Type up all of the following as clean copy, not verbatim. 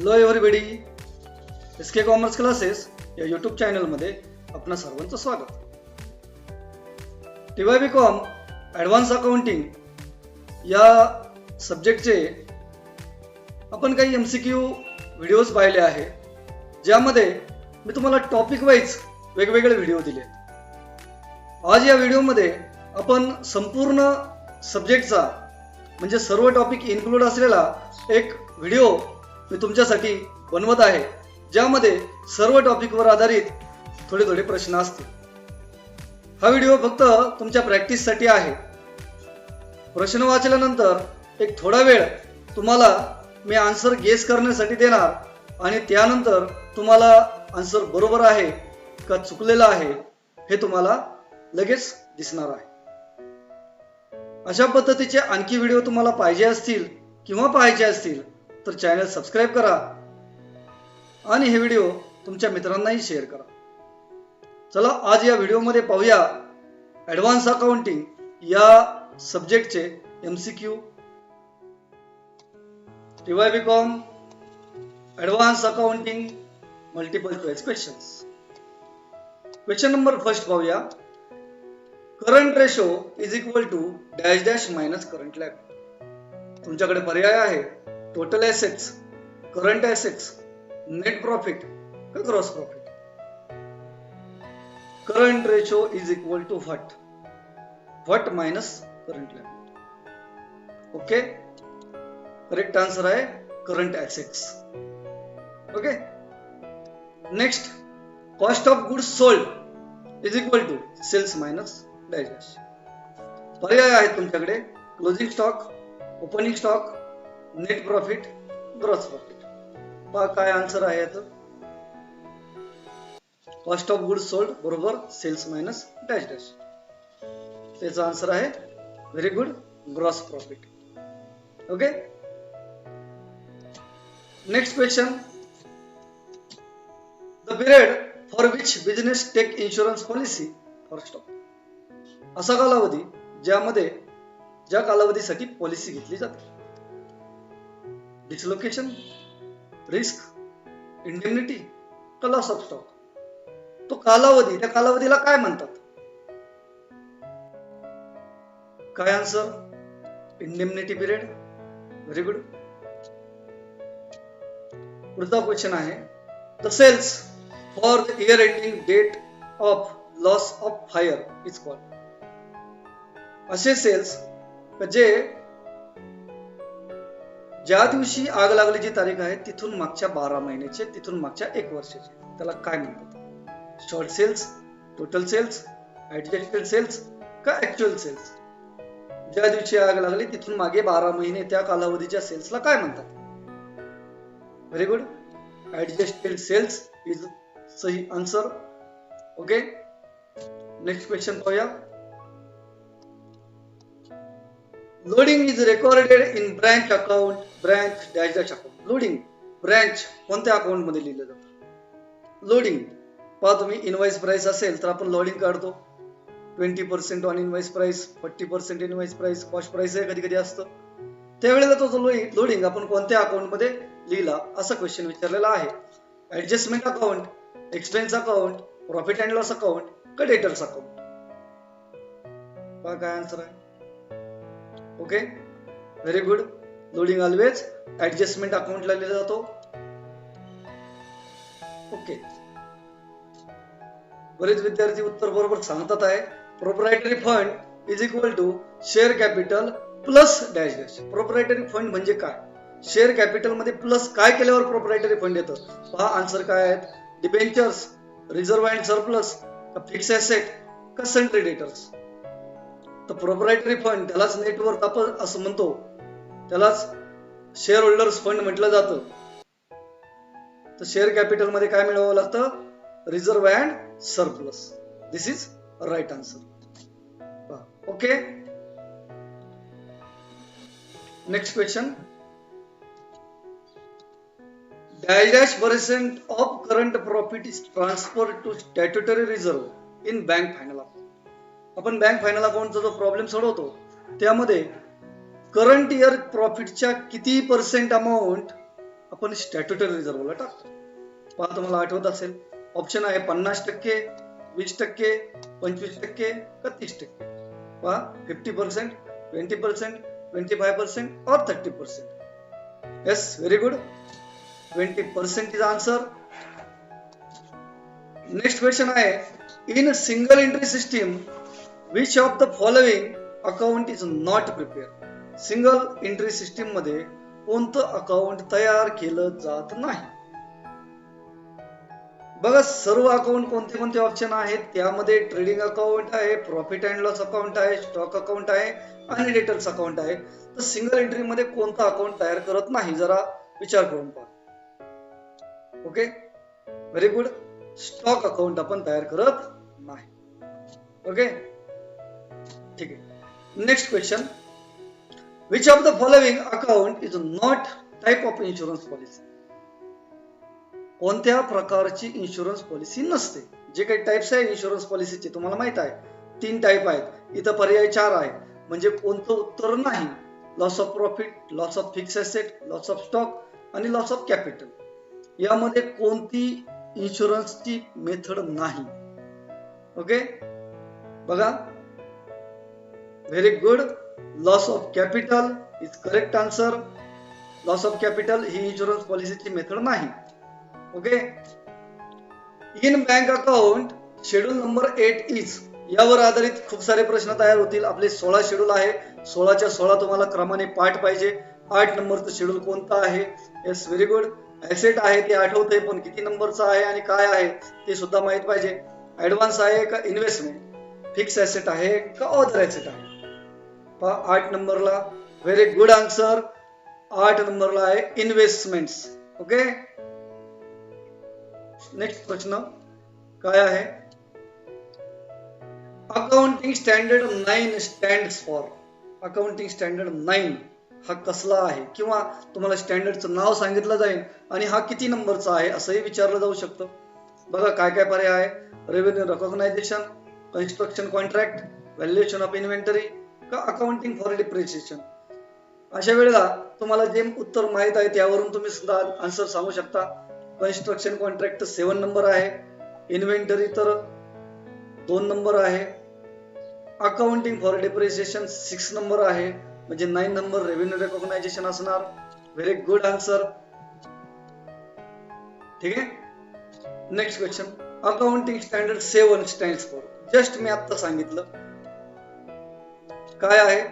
Hello everybody, SK commerce classes या YouTube चॅनलमध्ये आपणा सर्वांचं स्वागत. TYBCom ॲडव्हान्स अकाउंटिंग या सब्जेक्टचे आपण काही MCQ व्हिडिओज पाहिले आहे, ज्यामध्ये मी तुम्हाला टॉपिक वाईज वेगवेगळे व्हिडिओ दिले. आज या व्हिडिओमध्ये आपण संपूर्ण सब्जेक्टचा म्हणजे सर्व टॉपिक इन्क्लूड असलेला एक व्हिडिओ मी तुमच्यासाठी बनवत आहे, ज्यामध्ये सर्व टॉपिकवर आधारित थोडे थोडे प्रश्न असतील. हा व्हिडिओ फक्त तुमच्या प्रॅक्टिससाठी आहे. प्रश्न वाचल्यानंतर एक थोडा वेळ तुम्हाला मी आन्सर गेस करण्यासाठी देणार आणि त्यानंतर तुम्हाला आन्सर बरोबर आहे का चुकलेला आहे हे तुम्हाला लगेच दिसणार आहे. अशा पद्धतीचे आणखी व्हिडिओ तुम्हाला पाहिजे असतील किंवा पाहायचे असतील तर चॅनल सबस्क्राईब करा आणि हे व्हिडिओ तुमच्या मित्रांनाही शेअर करा. चला आज या व्हिडिओमध्ये पाहूया ॲडव्हान्स अकाउंटिंग या सब्जेक्टचे MCQ. TYBCom advance accounting multiple choice questions. Question number first पाहूया. Current ratio is equal to dash dash minus current liability. तुमच्याकडे पर्याय आहे total assets, current assets, net profit का gross profit. Current ratio is equal to what minus current liability. Okay, correct answer आहे current assets. Okay, next cost of goods sold is equal to sales minus dash dash. पर्याय आहेत तुमच्याकडे closing stock, opening stock, net profit, gross profit. पहा काय answer आहे याचं. Cost of goods sold बरोबर sales minus dash dash. त्याचा answer आहे very good, gross profit. Okay, next question. The period for which business take insurance policy for stock. असा कालावधी ज्या कालावधीसाठी पॉलिसी घेतली जाते. डिसलोकेशन, रिस्क, इंडेमनिटी का लॉस ऑफ स्टॉक. तो कालावधी, त्या कालावधीला काय म्हणतात? काय answer? Indemnity period. Very good. पुढचा क्वेश्चन आहे. The sales for the year ending date of loss of fire is called. असे सेल्स जे ज्या दिवशी आग लागल्याची तारीख आहे तिथून मागच्या 12 महिन्याचे, तिथून मागच्या 1 वर्षाचे, त्याला काय म्हणतात? Short sales, total sales, adjusted sales का ऍक्च्युअल सेल्स. ज्या दिवशी आग लागली तिथून मागे 12 महिने त्या कालावधीच्या सेल्सला काय म्हणतात? Very good, adjusted cells is सही आन्सर. ओके, नेक्स्ट क्वेश्चन पाहूया. Loading is recorded in branch account, branch dash dash account. Loading branch कोणत्या अकाउंट मध्ये लिहिलं जातं? लोडिंग पहा तुम्ही, इनवॉइस प्राइस असेल तर आपण लोडिंग काढतो. 20% on invoice price, 40% invoice price, cost price आहे कधी कधी असतं. त्यावेळेला तो लोडिंग आपण कोणत्या अकाउंट मध्ये लिहिला असा क्वेश्चन विचारलेला आहे. Adjustment account, expense account, profit and loss account का डेटर्स अकाउंट. पहा काय आन्सर आहे. Okay, very good. Loading always adjustment अकाउंटला लिहिला जातो. ओके, बरेच विद्यार्थी उत्तर बरोबर सांगतात आहे. Proprietary fund is equal to share capital plus dash dash. Proprietary fund म्हणजे काय? शेअर कॅपिटल मध्ये प्लस काय केल्यावर प्रोप्रायटरी फंड येतं? पहा आन्सर काय आहेत. Debentures, reserve and surplus, fix asset का सन्ट्री डेटर्स. तर प्रोप्रायटरी फंड त्यालाच नेटवर्थ आपण असं म्हणतो, त्यालाच शेअर होल्डर्स फंड म्हटलं जातं. तर शेअर कॅपिटल मध्ये काय मिळवावं लागतं? Reserve and surplus. This is right answer. Okay, next question. Dash dash percent of current profit is transfer to statutory reserve in bank final account. आपण बँक फायनल अकाउंटचा जो प्रॉब्लेम सोडवतो त्यामध्ये करंट इयर प्रॉफिटच्या किती पर्सेंट अमाऊंट आपण statutory रिझर्व्हला टाकतो. पहा, तुम्हाला आठवत असेल ऑप्शन आहे 50%, 20%, 25% का 30%. पहा 50%, 20%, 25% or 30%. Yes, very good. 20% is answer. Next question आहे, in single entry system which of the following account is not prepared? Single entry system मध्ये कोणतं अकाउंट तयार केलं जात नाही? बघा, सर्व अकाउंट कोणते कोणते ऑप्शन आहेत त्यामध्ये ट्रेडिंग अकाउंट आहे, प्रॉफिट अँड लॉस अकाउंट आहे, स्टॉक अकाउंट आहे आणि डेटर्स अकाउंट आहे. तर सिंगल एंट्री मध्ये कोणतं अकाउंट तयार करत नाही? जरा विचार करून पहा. Okay, very good. Stock account आपण तयार करत नाही. ओके, ठीक आहे. Next question, which of the following account is not type of insurance policy? कोणत्या प्रकारची इन्शुरन्स पॉलिसी नसते? जे काही टाइप्स आहे इन्शुरन्स पॉलिसीचे तुम्हाला माहित आहे, 3 टाइप आहेत. इथं पर्याय 4 आहे, म्हणजे कोणतं उत्तर नाही. Loss of profit, loss of fix asset, loss of stock आणि लॉस ऑफ कॅपिटल. यामध्ये कोणती इन्शुरन्सची मेथड नाही? ओके, बघा, very good. Loss of capital is correct answer. Loss of capital he insurance पॉलिसीची मेथड नाही. Okay, in bank account schedule number 8 is, यावर आधारित खूप सारे प्रश्न तयार होतील. आपले 16 शेड्यूल आहे, 16च्या 16 तुम्हाला क्रमाने पाठ पाहिजे. 8 नंबरचं शेड्यूल कोणतं आहे? Yes, very good. ऍसेट आहे ते आठवतंय, पण किती नंबरचं आहे आणि काय आहे ते सुद्धा माहित पाहिजे. ऍडव्हान्स आहे का इन्व्हेस्टमेंट, फिक्स ऍसेट आहे का ऑदर ऍसेट आहे? पहा 8 नंबरला, व्हेरी गुड आन्सर. 8 नंबरला आहे इन्व्हेस्टमेंट्स. ओके, नेक्स्ट प्रश्न काय आहे? Accounting standard 9 stands for. Accounting standard 9 हा कसला आहे? किंवा तुम्हाला स्टँडर्डचं नाव सांगितलं जाईल आणि हा किती नंबरचा आहे असंही विचारलं जाऊ शकतं. बघा काय काय पर्याय आहे. Revenue recognisation, construction contract, valuation of inventory का अकाउंटिंग फॉर डिप्रिसिएशन. अशा वेळेला तुम्हाला जे उत्तर माहित आहे त्यावरून तुम्ही सुद्धा आन्सर सांगू शकता. कन्स्ट्रक्शन कॉन्ट्रॅक्ट 7 नंबर आहे, इन्व्हेंटरी तर 2 नंबर आहे, अकाउंटिंग फॉर डिप्रिसिएशन 6 नंबर आहे, म्हणजे 9 नंबर रेव्हेन्यू रेकॉग्नायझेशन असणार. Very good answer. ठीक आहे. Next question, accounting standard 7 stands for. Just मी आता सांगितलं काय आहे,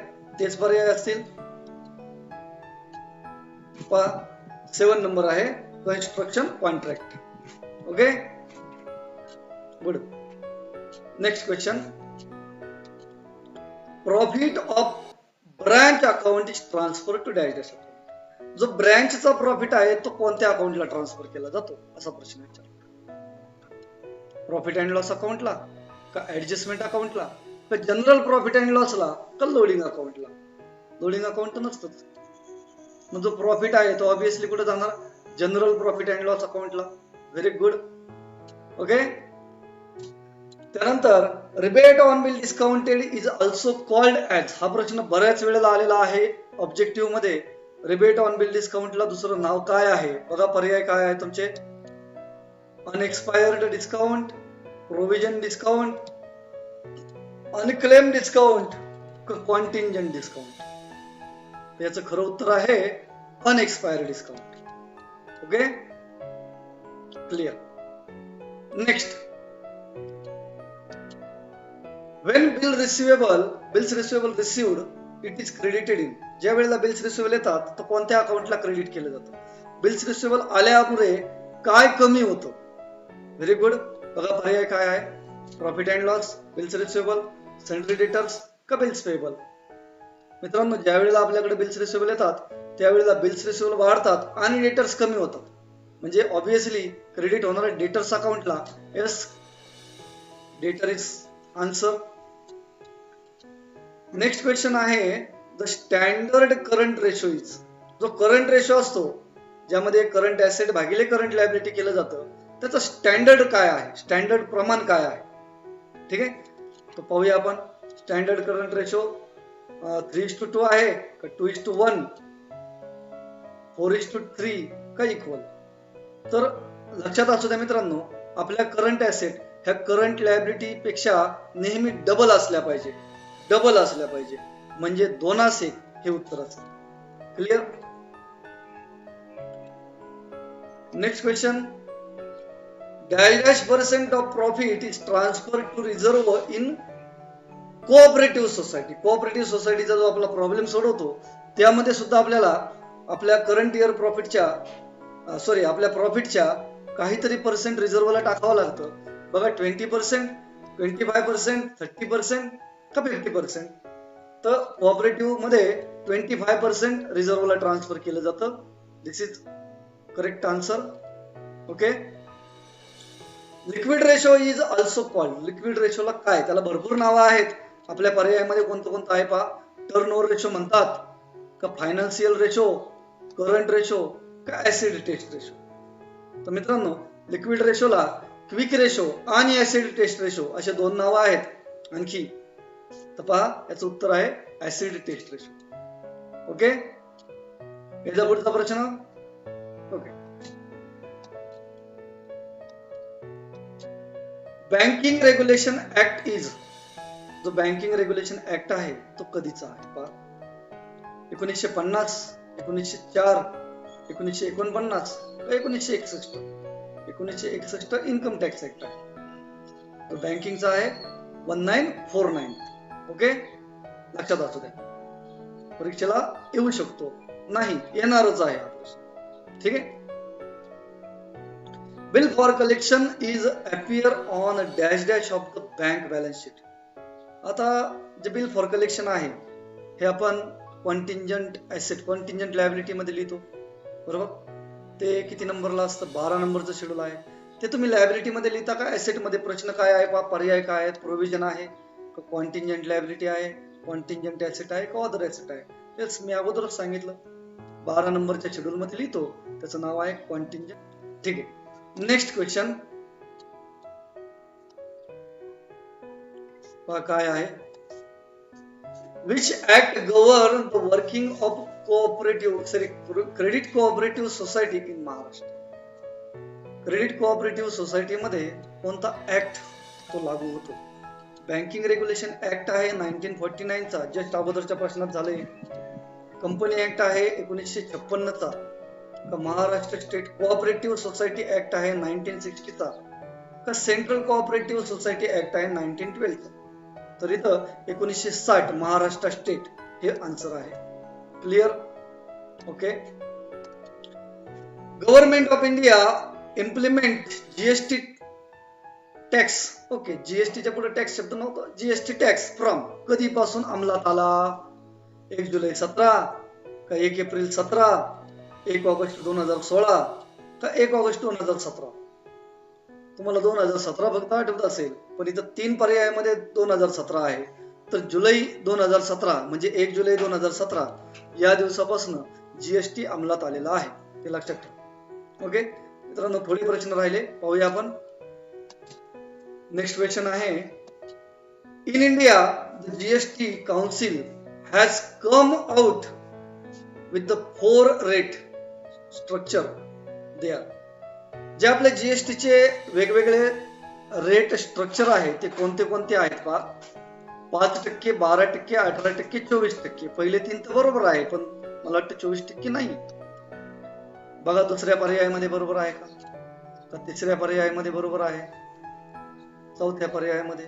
तेच पर्याय असतील. 7 नंबर आहे construction contract. Okay, good. Next question, profit of branch account is transfer to dash dash account. जो ब्रँचचा प्रॉफिट आहे तो कोणत्या अकाउंटला ट्रान्सफर केला जातो असा प्रश्न विचारला. प्रॉफिट अँड लॉस अकाउंटला का ऍडजस्टमेंट अकाउंटला का जनरल प्रॉफिट अँड लॉसला का लोडिंग अकाउंटला? लोडिंग अकाउंट तर नसतंच. मग जो प्रॉफिट आहे तो ऑब्विसली कुठे जाणार? जनरल प्रॉफिट अँड लॉस अकाउंटला. Very good. ओके, त्यानंतर rebate on bill discounted is also called as. हा प्रश्न बऱ्याच वेळेला आलेला आहे ऑब्जेक्टिव्ह मध्ये. रिबेट ऑन बिल डिस्काउंटला दुसरं नाव काय आहे? बघा पर्याय काय आहे तुमचे. Unexpired discount, provision discount, unclaim discount, contingent discount. याचं खरं उत्तर आहे unexpired discount. Okay, clear. Next, when bill bills receivable received it is credited in. ज्या वेळेला बिल्स रिसिवेबल येतात तर कोणत्या अकाउंटला क्रेडिट केलं जातं? बिल्स रिसिवेबल आल्यामुळे काय कमी होतं? Very good. बघा पर्याय काय आहे. Profit and loss, bills receivable, sundry debtors का बिल्स पेएबल. मित्रांनो, ज्या वेळेला आपल्याकडे बिल्स रिसिवेबल येतात त्यावेळेला बिल्स रिसिवेबल वाढतात आणि डेटर्स कमी होतात, म्हणजे ऑब्विसली क्रेडिट होणाऱ्या डेटर्स अकाउंटला. यस, डेटर इज आन्सर. नेक्स्ट क्वेश्चन आहे, the standard current ratio is. जो करंट रेशो असतो ज्यामध्ये करंट ऍसेट भागिले करंट लायबिलिटी केलं जातं त्याचं स्टँडर्ड काय आहे? स्टँडर्ड प्रमाण काय आहे? ठीक आहे, तो पाहूया आपण. स्टँडर्ड करंट रेशो 3:2 आहे का 2:1, 4:3 का इक्वल. तर लक्षात असू द्या मित्रांनो, आपल्या करंट ऍसेट ह्या करंट लायबिलिटी पेक्षा नेहमी डबल असल्या पाहिजे, डबल असल्या पाहिजे, म्हणजे 2 हे उत्तर असेल. Clear. Next question. -% Of profit is transfer to reserve in cooperative society. Cooperative सोसायटीचा जो आपला प्रॉब्लेम सोडवतो त्यामध्ये सुद्धा आपल्याला आपल्या करंट इयर प्रॉफिटच्या आपल्या प्रॉफिटच्या काहीतरी पर्सेंट रिझर्वला टाकावं लागतं. बघा 20%, 25%, 30% का 50%. तर कोऑपरेटिव्ह मध्ये 25% रिझर्वला ट्रान्सफर केलं जातं. This is correct answer. Okay. Liquid ratio is also called. Liquid रेशोला काय, त्याला भरपूर नावं आहेत. आपल्या पर्यायामध्ये कोणतं कोणतं आहे पहा. टर्नओव्हर रेशो म्हणतात का, फायनान्शियल रेशो, करंट रेशो का ऍसिड टेस्ट रेशो. तर मित्रांनो, लिक्विड रेशोला क्विक रेशो आणि ऍसिड टेस्ट रेशो असे 2 नावं आहेत आणखी. तर पहा, याचं उत्तर आहे ऍसिड टेस्ट रेशो. ओके. याचा पुढचा प्रश्न. Okay. Banking regulation act is. जो बँकिंग रेग्युलेशन ऍक्ट आहे तो कधीचा आहे पहा. 1950, 1904, 1949, 1961. 1961 इन्कम टॅक्स ऍक्ट आहे. तो बँकिंगचा आहे 1949. ओके. लक्षात असू द्या, परीक्षेला येऊ शकतो, नाही येणारच आहे. ठीक आहे. Bill for collection is appear on dash dash of the bank balance sheet. आता जे बिल फॉर कलेक्शन आहे हे आपण कॉन्टिंजंट ऍसेट, कॉन्टिंजंट लायबिलिटी मध्ये लिहितो, बरोबर. ते किती नंबरला असतं, 12 नंबरचं शेड्यूल आहे. ते तुम्ही लायबिलिटी मध्ये लिहिता का ऍसेट मध्ये. प्रश्न काय आहे पहा, पर्याय काय आहेत. प्रोव्हिजन आहे, कॉन्टिंजंट लायबिलिटी आहे, कॉन्टिंजंट ऍसेट आहे का अदर ऍसेट आहे. तेच मी अगोदरच सांगितलं, 12 नंबरच्या शेड्यूल मध्ये लिहितो, त्याचं नाव आहे कॉन्टिंजंट. ठीक आहे. नेक्स्ट क्वेश्चन काय आहे. Which act govern the working of credit cooperative society in Maharashtra. Credit cooperative society मध्ये कोणता ऍक्ट तो लागू होतो. बँकिंग रेग्युलेशन ऍक्ट आहे 1949 चा, जस्ट अगोदरच्या प्रश्नात झाले. कंपनी ऍक्ट आहे 1956 चा. Maharashtra state cooperative society act आहे 1960 चा. का सेंट्रल कोऑपरेटिव्ह सोसायटी ऍक्ट आहे 1912 चा. तर इथं 1960 महाराष्ट्र स्टेट हे आन्सर आहे. Clear. Okay. Government of India implement GST tax. Okay. जीएसटीच्या पुढे टॅक्स शब्द नव्हता. जीएसटी टॅक्स फ्रॉम कधीपासून अंमलात आला. 1 जुलै 17 का 1 एप्रिल 17, 1 ऑगस्ट 2016 का 1 ऑगस्ट 2017. तुम्हाला 2017 फक्त आठवत असेल, पण इथं 3 पर्यायामध्ये 2017 आहे. तर जुलै 2017 म्हणजे 1 जुलै 2017 या दिवसापासून जीएसटी अंमलात आलेला आहे, ते लक्षात ठेवा. ओके मित्रांनो, थोडे प्रश्न राहिले, पाहूया आपण. नेक्स्ट क्वेश्चन आहे. In India the GST council has come out with the 4 rate structure there. जे आपले जीएसटीचे वेगवेगळे रेट स्ट्रक्चर आहे ते कोणते कोणते आहेत पहा. 5%, 12%, 18%, 24%. पहिले 3 तर बरोबर आहे, पण मला वाटतं 24% नाही. बघा दुसऱ्या पर्यायामध्ये बरोबर आहे का, तिसऱ्या पर्यायामध्ये बरोबर आहे, चौथ्या पर्यायामध्ये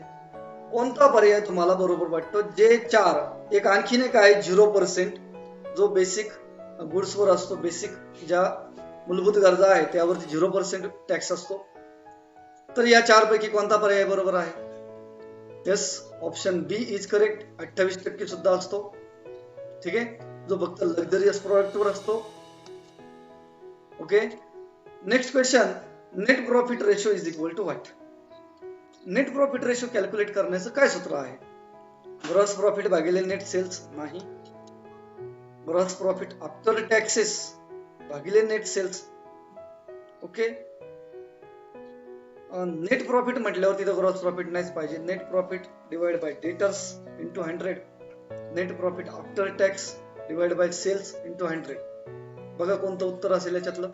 कोणता पर्याय तुम्हाला बरोबर वाटतो. जे 4, एक आणखीन एक आहे 0%, जो बेसिक गुड्सवर असतो. बेसिक ज्या मूलभूत गरजा आहेत त्यावरती 0% टॅक्स असतो. तर या 4 पैकी कोणता पर्याय बरोबर आहे. Yes, option B is correct. 28% सुद्धा असतो. ठीक आहे, जो फक्त लक्झरियस प्रोडक्टवर असतो. Okay. Next question. Net profit ratio is equal to what. Net profit ratio calculate करण्याचं काय सूत्र आहे. ग्रॉस प्रॉफिट भागिले नेट सेल्स नाही. ग्रॉस प्रॉफिट आफ्टर टॅक्सेस भागिले net sales. Okay. Net profit म्हटल्यावर तिथं ग्रॉस प्रॉफिट नाहीच पाहिजे. Net profit divide by debtors into 100. Net profit after tax divide by sales into 100. बघा कोणतं उत्तर असेल याच्यातलं.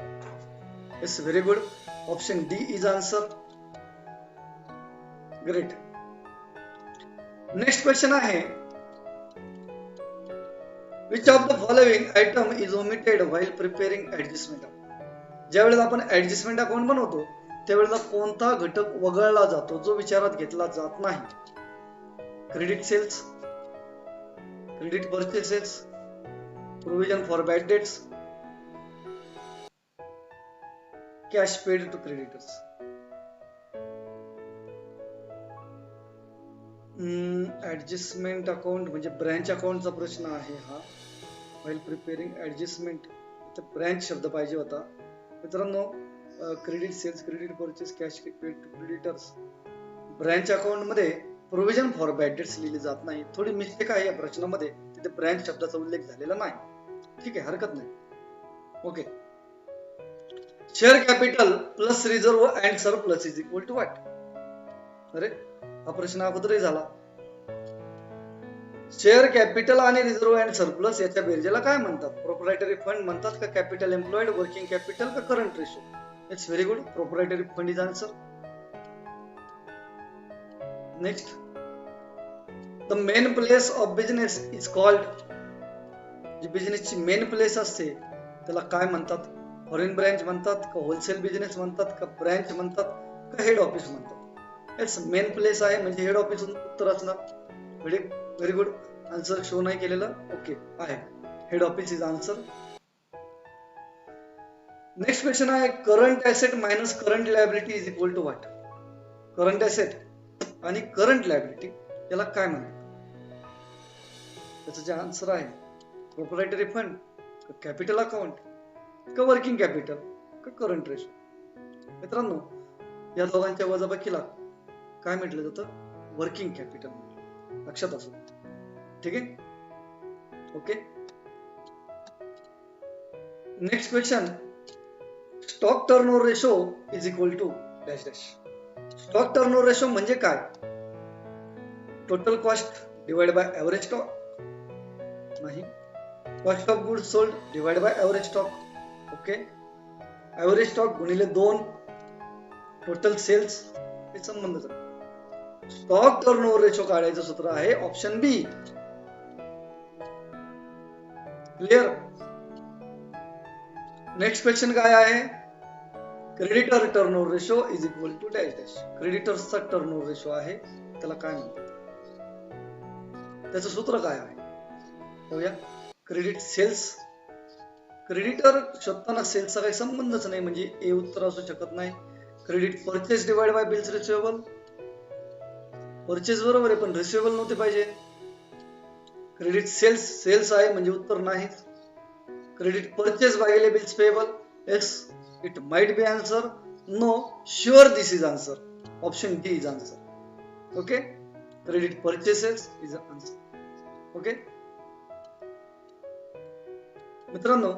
Yes, very good. Option D is answer. Great. Next question आहे, which of the following item is omitted while preparing adjustment account. ज्या वेळेला आपण adjustment account बनवतो त्यावेळेला कोणता घटक वगळला जातो जो विचारात घेतला जात नाही? Credit sales, credit purchases, provision for bad debts, cash paid to creditors. Adjustment account म्हणजे ब्रँच अकाउंटचा प्रश्न आहे हा. व्हाईल प्रिपेअरिंग ऍडजस्टमेंट, ब्रँच शब्द पाहिजे होता मित्रांनो. Credit sales, credit purchase, cash paid to creditors. Branch account मध्ये प्रोव्हिजन फॉर बॅड डेट्स लिहिले जात नाही. थोडी मिस्टेक आहे या प्रश्नामध्ये, तिथे ब्रँच शब्दाचा उल्लेख झालेला नाही. ठीक आहे, हरकत नाही. Okay. Share capital plus reserve and surplus is equal to what? अरे हा प्रश्न अगोदरही झाला. शेअर कॅपिटल आणि रिझर्व अँड सरप्लस याच्या बेरजेला काय म्हणतात? प्रोप्रायटरी फंड म्हणतात का कॅपिटल एम्प्लॉयड, वर्किंग कॅपिटल का current ratio? It's very good. Proprietary fund is answer. Next, the main place of business is called. जी बिझनेसची मेन प्लेस असते त्याला काय म्हणतात? फॉरेन ब्रँच म्हणतात का होलसेल बिझनेस म्हणतात का ब्रँच म्हणतात का हेड ऑफिस म्हणतात? इट्स मेन प्लेस आहे म्हणजे हेड ऑफिस उत्तर असणार. Very good. आन्सर शो नाही केलेलं. ओके आहे, head office is answer. Next question आहे, current asset minus current liability is equal to what? Current asset आणि करंट लायबिलिटी याला काय म्हणतात? त्याचं जे आन्सर आहे प्रोप्रायटरी फंड का कॅपिटल अकाउंट का वर्किंग कॅपिटल का करंट रेशो? मित्रांनो या दोघांच्या वजाबाकीला काय म्हटलं जातं? Working capital. लक्षात असू. ठीक आहे, okay. Next question, stock turnover ratio is equal to dash dash. Stock turnover ratio म्हणजे काय? Total cost divide by average stock? नाही. Cost of goods sold divide by average stock. Okay. Average stock गुणिले 2 total cells हे संबंध. Stock turnover ratio काढायचं सूत्र आहे option B. Clear. Next question काय आहे? Creditor turnover ratio is equal to dash dash. क्रेडिटर्सचा टर्नओव्हर रेशो आहे त्याला काय म्हणतात? त्याचं सूत्र काय आहे? बघूया. Credit cells. क्रेडिटर शोधताना सेल्सचा काही संबंधच नाही म्हणजे ए उत्तर असू शकत नाही. Credit purchase divide by bills receivable. Purchase बरोबर आहे पण रिसिवेबल नव्हते पाहिजे. क्रेडिट सेल्स, सेल्स आहे म्हणजे उत्तर नाहीच. क्रेडिट परचेस भागिले bills payable. Yes, it might be answer. No, sure this is answer. Option D is answer. Okay. Credit purchases is answer. Okay. मित्रांनो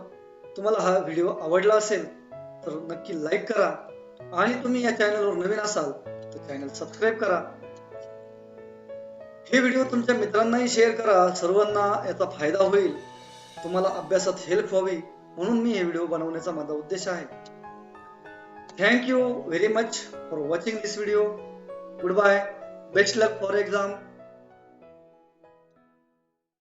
तुम्हाला हा व्हिडिओ आवडला असेल तर नक्की लाईक करा आणि तुम्ही या चॅनलवर नवीन असाल तर चॅनल सबस्क्राईब करा. हे व्हिडिओ तुमच्या मित्रांनाही शेअर करा. सर्वांना याचा फायदा होईल, तुम्हाला अभ्यासात हेल्प व्हावी म्हणून मी हे व्हिडिओ बनवण्याचा माझा उद्देश आहे. Thank you very much for watching this video. Good bye. Best luck for exam.